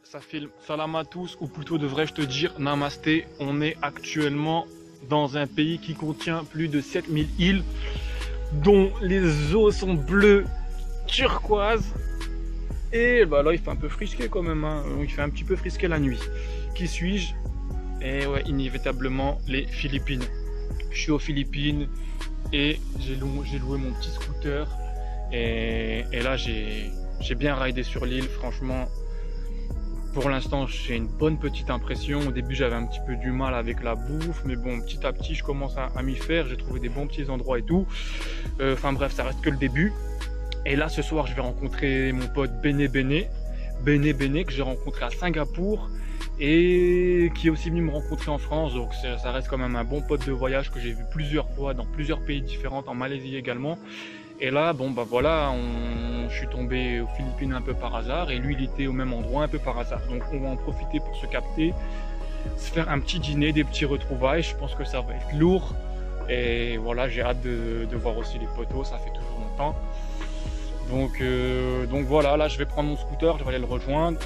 Ça filme. Salam à tous, ou plutôt devrais-je te dire namasté. On est actuellement dans un pays qui contient plus de 7000 îles, dont les eaux sont bleues turquoises. Et bah là il fait un peu frisqué quand même, hein. Il fait un petit peu frisqué la nuit. Qui suis-je? Et ouais, inévitablement les Philippines. Je suis aux Philippines et j'ai loué mon petit scooter. Et là j'ai bien ridé sur l'île, franchement. Pour l'instant, j'ai une bonne petite impression. Au début, j'avais un petit peu du mal avec la bouffe, mais bon, petit à petit, je commence à m'y faire. J'ai trouvé des bons petits endroits et tout. Enfin bref, ça reste que le début. Et là, ce soir, je vais rencontrer mon pote Bene que j'ai rencontré à Singapour et qui est aussi venu me rencontrer en France. Donc, ça reste quand même un bon pote de voyage que j'ai vu plusieurs fois dans plusieurs pays différents, en Malaisie également. Et là, bon bah voilà, je suis tombé aux Philippines un peu par hasard et lui il était au même endroit un peu par hasard. Donc on va en profiter pour se capter, se faire un petit dîner, des petits retrouvailles. Je pense que ça va être lourd. Et voilà, j'ai hâte de voir aussi les potos, ça fait toujours longtemps. Donc voilà, là je vais prendre mon scooter, je vais aller le rejoindre.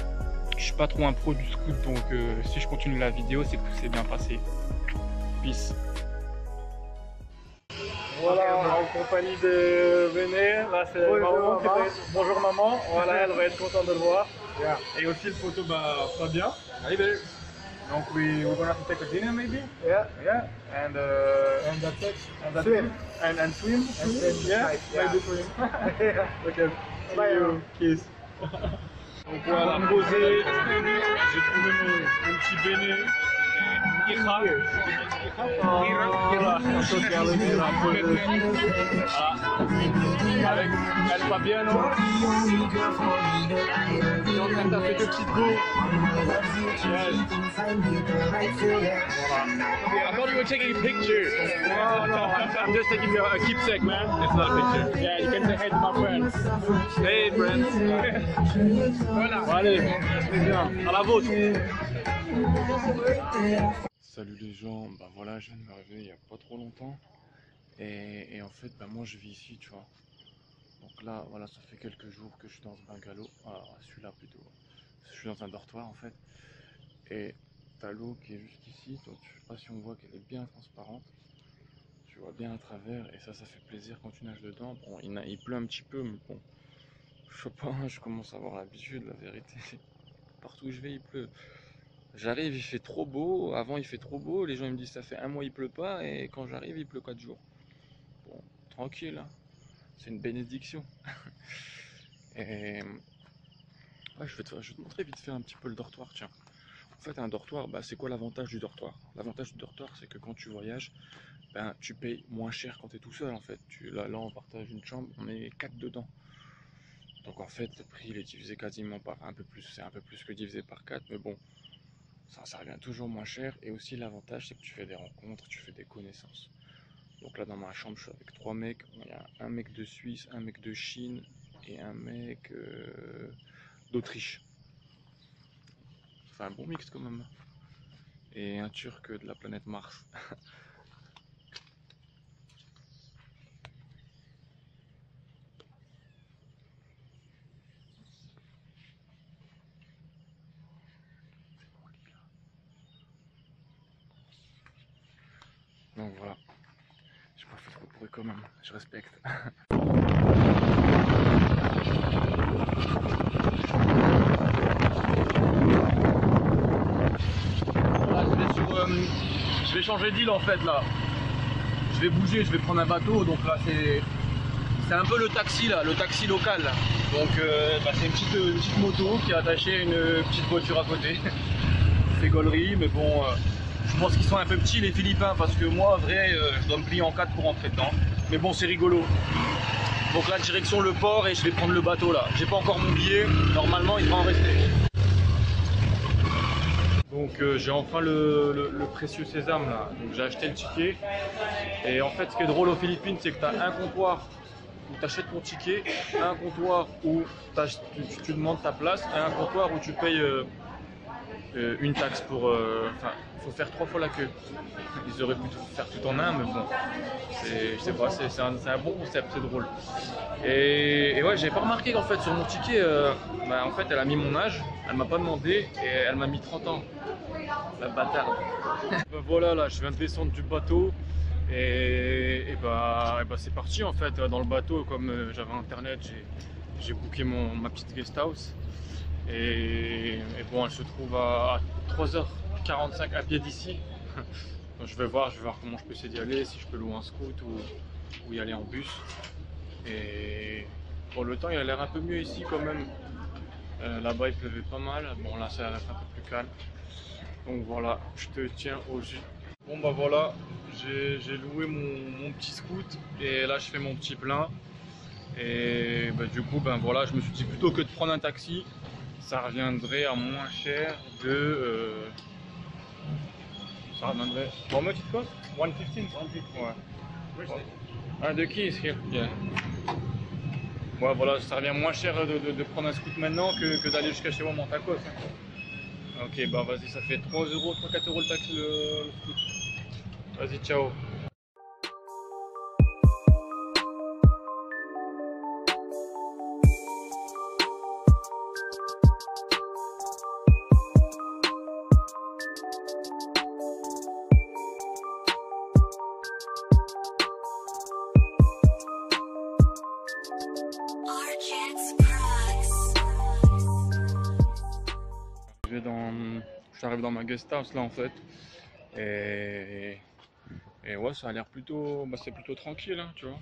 Je suis pas trop un pro du scoot, donc si je continue la vidéo, c'est que tout s'est bien passé. Peace. Voilà, en compagnie de Bene, là c'est maman qui va être... Bonjour maman, voilà, elle va être contente de le voir. Yeah. Et aussi le photo, bah, Fabien. Hey there. Donc we're gonna have to take a dinner maybe? Yeah. Yeah. And that's it. and that's Swim. it. And swim? And swim. Yeah? Nice, yeah. Maybe swim. Ok. Bye, See you. Kiss. Donc voilà, posé. J'ai trouvé mon petit Bene. Avec El Fabiano. Et en train de taper deux petites go. I thought you were taking a picture. No, I'm just taking a keepsake, man. It's not a picture. Yeah, you can say hey to my friends. Hey, friends. Voilà. Allez, c'est bien. À la vôtre. Salut les gens, bah voilà, je viens de me réveiller il n'y a pas trop longtemps et en fait bah moi je vis ici, tu vois. Donc là voilà, ça fait quelques jours que je suis dans ce bungalow, alors celui-là plutôt, je suis dans un dortoir en fait, et t'as l'eau qui est juste ici, donc je sais pas si on voit qu'elle est bien transparente, tu vois bien à travers, et ça fait plaisir quand tu nages dedans. Bon, il pleut un petit peu, mais bon, je sais pas, je commence à avoir l'habitude, la vérité. Partout où je vais il pleut. J'arrive, il fait trop beau. Avant, il fait trop beau. Les gens ils me disent ça fait un mois il pleut pas. Et quand j'arrive, il pleut 4 jours. Bon, tranquille. Hein. C'est une bénédiction. Et ouais, je vais te montrer vite fait un petit peu le dortoir. Tiens. En fait, un dortoir, bah, c'est quoi l'avantage du dortoir? L'avantage du dortoir, c'est que quand tu voyages, ben, tu payes moins cher quand tu es tout seul. En fait, là, on partage une chambre. On est 4 dedans. Donc en fait, le prix il est divisé quasiment par un peu plus. C'est un peu plus que divisé par 4. Mais bon. Ça revient toujours moins cher, et aussi l'avantage c'est que tu fais des rencontres, tu fais des connaissances. Donc là dans ma chambre je suis avec 3 mecs, il y a un mec de Suisse, un mec de Chine et un mec d'Autriche. Enfin un bon mix quand même. Et un Turc de la planète Mars. Donc voilà, j'ai pas fait trop de bruit quand même, je respecte. Là, je vais changer d'île en fait là. Je vais bouger, je vais prendre un bateau, donc là c'est un peu le taxi là, le taxi local. Donc bah, c'est une petite moto qui est attachée à une petite voiture à côté. C'est gaulerie, mais bon. Je pense qu'ils sont un peu petits les Philippins, parce que moi, en vrai, je dois me plier en 4 pour rentrer dedans. Mais bon, c'est rigolo. Donc là, direction le port, et je vais prendre le bateau là. J'ai pas encore mon billet, normalement il va en rester. Donc j'ai enfin le précieux sésame là. Donc j'ai acheté le ticket. Et en fait ce qui est drôle aux Philippines c'est que tu as un comptoir où tu achètes ton ticket, un comptoir où tu demandes ta place et un comptoir où tu payes une taxe pour... Enfin, il faut faire 3 fois la queue. Ils auraient pu tout faire tout en un, mais bon, je sais pas, c'est un bon concept, c'est drôle. Et ouais, j'avais pas remarqué qu'en fait sur mon ticket, bah, en fait elle a mis mon âge, elle m'a pas demandé et elle m'a mis 30 ans. La bâtarde. Bah voilà, là je viens de descendre du bateau et bah c'est parti en fait. Dans le bateau, comme j'avais internet, j'ai booké ma petite guest house. Et bon, elle se trouve à 3h45 à pied d'ici. Donc je vais voir comment je peux essayer d'y aller, si je peux louer un scoot ou y aller en bus. Et pour le temps, il a l'air un peu mieux ici quand même. Là-bas, il pleuvait pas mal. Bon, là, ça a l'air un peu plus calme. Donc voilà, je te tiens au jus. Bon, bah voilà, j'ai loué mon petit scoot et là, je fais mon petit plein. Et bah, du coup, ben voilà, je me suis dit plutôt que de prendre un taxi, ça reviendrait à moins cher de. Ça reviendrait. How much it cost? 115? 115. Ouais. Ah, the keys here. Yeah. Ouais, voilà, ça revient moins cher de prendre un scoot maintenant que d'aller jusqu'à chez moi, mon tacos. Hein. Ok, bah vas-y, ça fait 3 euros, 3-4 euros le taxi, le scoot. Vas-y, ciao. J'arrive dans ma guest house là en fait et ouais, ça a l'air plutôt, bah, c'est plutôt tranquille hein, tu vois,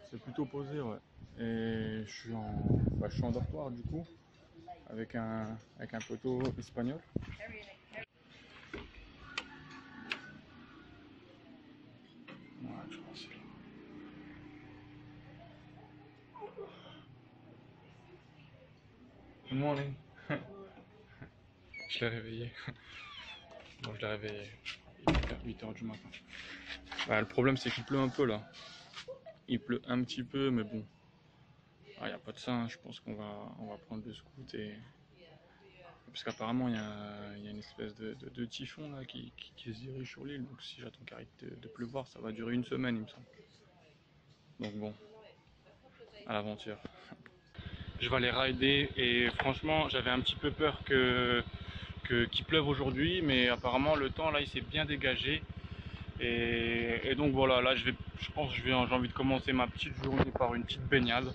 c'est plutôt posé, ouais. Et je suis en dortoir du coup avec un poteau espagnol. Ouais, je crois que c'est là. Good morning. Je l'ai réveillé. Bon, je l'ai réveillé. Il est 8h du matin. Bah, le problème c'est qu'il pleut un peu là. Il pleut un petit peu, mais bon. Il n'y a pas de ça, hein. Je pense qu'on va prendre le scoot et. Parce qu'apparemment il y a une espèce de typhon là qui se dirige sur l'île. Donc si j'attends qu'il arrête de pleuvoir, ça va durer une semaine il me semble. Donc bon, à l'aventure. Je vais aller rider et franchement j'avais un petit peu peur qu'il pleuve aujourd'hui, mais apparemment le temps là il s'est bien dégagé. Et donc voilà, là je pense que j'ai envie de commencer ma petite journée par une petite baignade,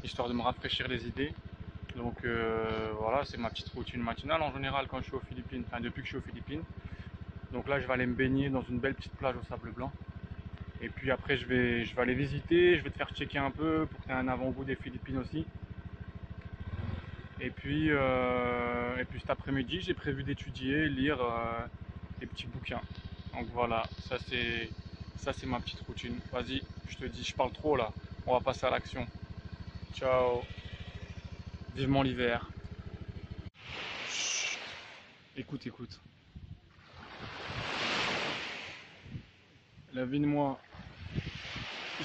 histoire de me rafraîchir les idées. Donc voilà, c'est ma petite routine matinale en général quand je suis aux Philippines, enfin depuis que je suis aux Philippines. Donc là je vais aller me baigner dans une belle petite plage au sable blanc. Et puis après je vais aller visiter, je vais te faire checker un peu pour que tu aies un avant-goût des Philippines aussi. Et puis cet après-midi j'ai prévu d'étudier, lire des petits bouquins. Donc voilà, ça c'est ma petite routine. Vas-y, je te dis, je parle trop là, on va passer à l'action. Ciao, vivement l'hiver. Écoute, écoute. La vie de moi,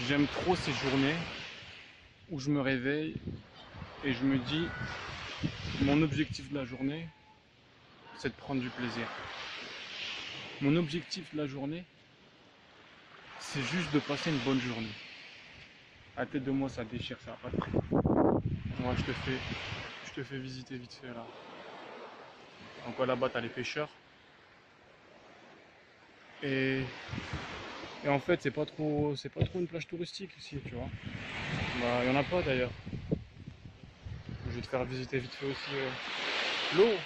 j'aime trop ces journées où je me réveille et je me dis, mon objectif de la journée, c'est de prendre du plaisir. Mon objectif de la journée, c'est juste de passer une bonne journée. À la tête de moi, ça déchire, ça n'a pas de prix. Moi, je te fais visiter vite fait là. Donc là-bas, t'as les pêcheurs. Et en fait, c'est pas trop une plage touristique ici, tu vois. Bah, y en a pas d'ailleurs. Je vais te faire visiter vite fait aussi l'eau.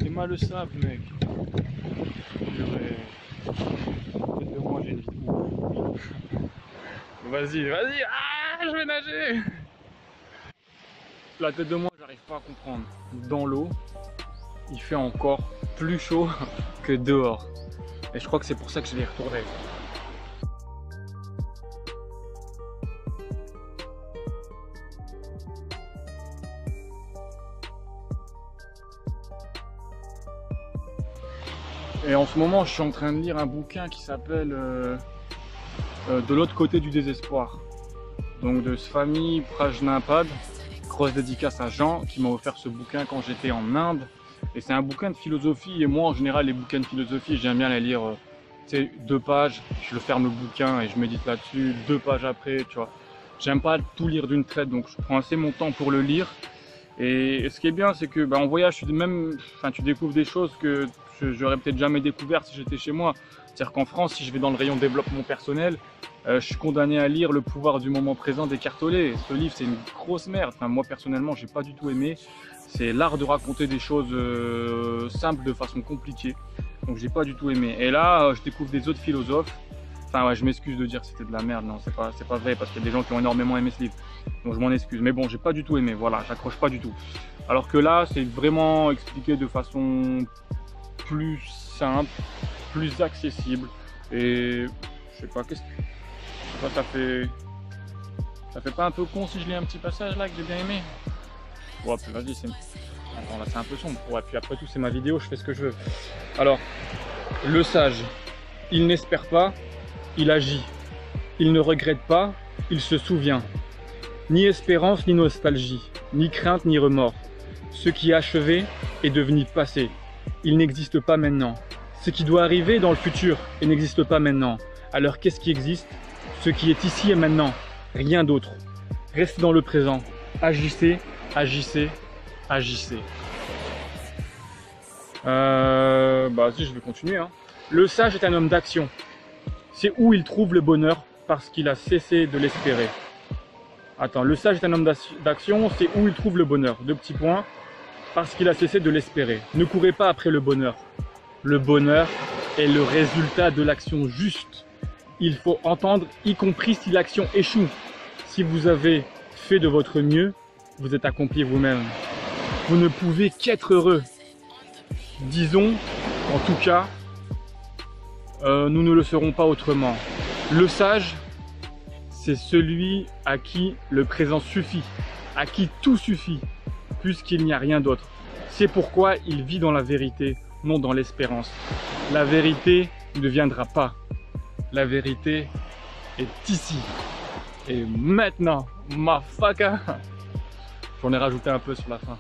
Fais-moi le sable, mec. Peut-être de moi, j'ai une vie de ouf. Vas-y, ah, je vais nager. La tête de moi, j'arrive pas à comprendre. Dans l'eau, il fait encore plus chaud que dehors. Et je crois que c'est pour ça que je vais y retourner. Et en ce moment, je suis en train de lire un bouquin qui s'appelle De l'autre côté du désespoir. Donc de Swami Prajnapad. Grosse dédicace à Jean qui m'a offert ce bouquin quand j'étais en Inde. Et c'est un bouquin de philosophie. Et moi, en général, les bouquins de philosophie, j'aime bien les lire. Tu sais, 2 pages, je le ferme le bouquin et je médite là-dessus. 2 pages après, tu vois. J'aime pas tout lire d'une traite, donc je prends assez mon temps pour le lire. Et ce qui est bien, c'est que en voyage, tu découvres des choses que j'aurais peut-être jamais découvertes si j'étais chez moi. C'est-à-dire qu'en France, si je vais dans le rayon développement personnel, je suis condamné à lire Le pouvoir du moment présent d'Eckhart Tolle. Ce livre, c'est une grosse merde. Enfin, moi, personnellement, j'ai pas du tout aimé. C'est l'art de raconter des choses simples de façon compliquée. Donc, j'ai pas du tout aimé. Et là, je découvre des autres philosophes. Enfin, ouais, je m'excuse de dire que c'était de la merde. Non, c'est pas vrai parce qu'il y a des gens qui ont énormément aimé ce livre. Donc, je m'en excuse. Mais bon, j'ai pas du tout aimé. Voilà, j'accroche pas du tout. Alors que là, c'est vraiment expliqué de façon plus simple, plus accessible. Et je sais pas, ça fait pas un peu con si je lis un petit passage là que j'ai bien aimé? Ouais, puis vas-y, attends, là c'est un peu sombre. Ouais, puis après tout, c'est ma vidéo, je fais ce que je veux. Alors, le sage, il n'espère pas, il agit. Il ne regrette pas, il se souvient. Ni espérance, ni nostalgie, ni crainte, ni remords. Ce qui est achevé est devenu passé. Il n'existe pas maintenant. Ce qui doit arriver dans le futur et n'existe pas maintenant. Alors qu'est-ce qui existe? Ce qui est ici et maintenant. Rien d'autre. Restez dans le présent. Agissez, agissez, agissez. Si je vais continuer. Le sage est un homme d'action. C'est où il trouve le bonheur parce qu'il a cessé de l'espérer. Attends, le sage est un homme d'action, c'est où il trouve le bonheur. 2 petits points. Parce qu'il a cessé de l'espérer. Ne courez pas après le bonheur. Le bonheur est le résultat de l'action juste. Il faut entendre, y compris si l'action échoue. Si vous avez fait de votre mieux, vous êtes accompli vous-même. Vous ne pouvez qu'être heureux. Disons, en tout cas, nous ne le serons pas autrement. Le sage, c'est celui à qui le présent suffit, à qui tout suffit, puisqu'il n'y a rien d'autre. C'est pourquoi il vit dans la vérité, non dans l'espérance. La vérité ne viendra pas. La vérité est ici. Et maintenant, ma faca. J'en ai rajouté un peu sur la fin.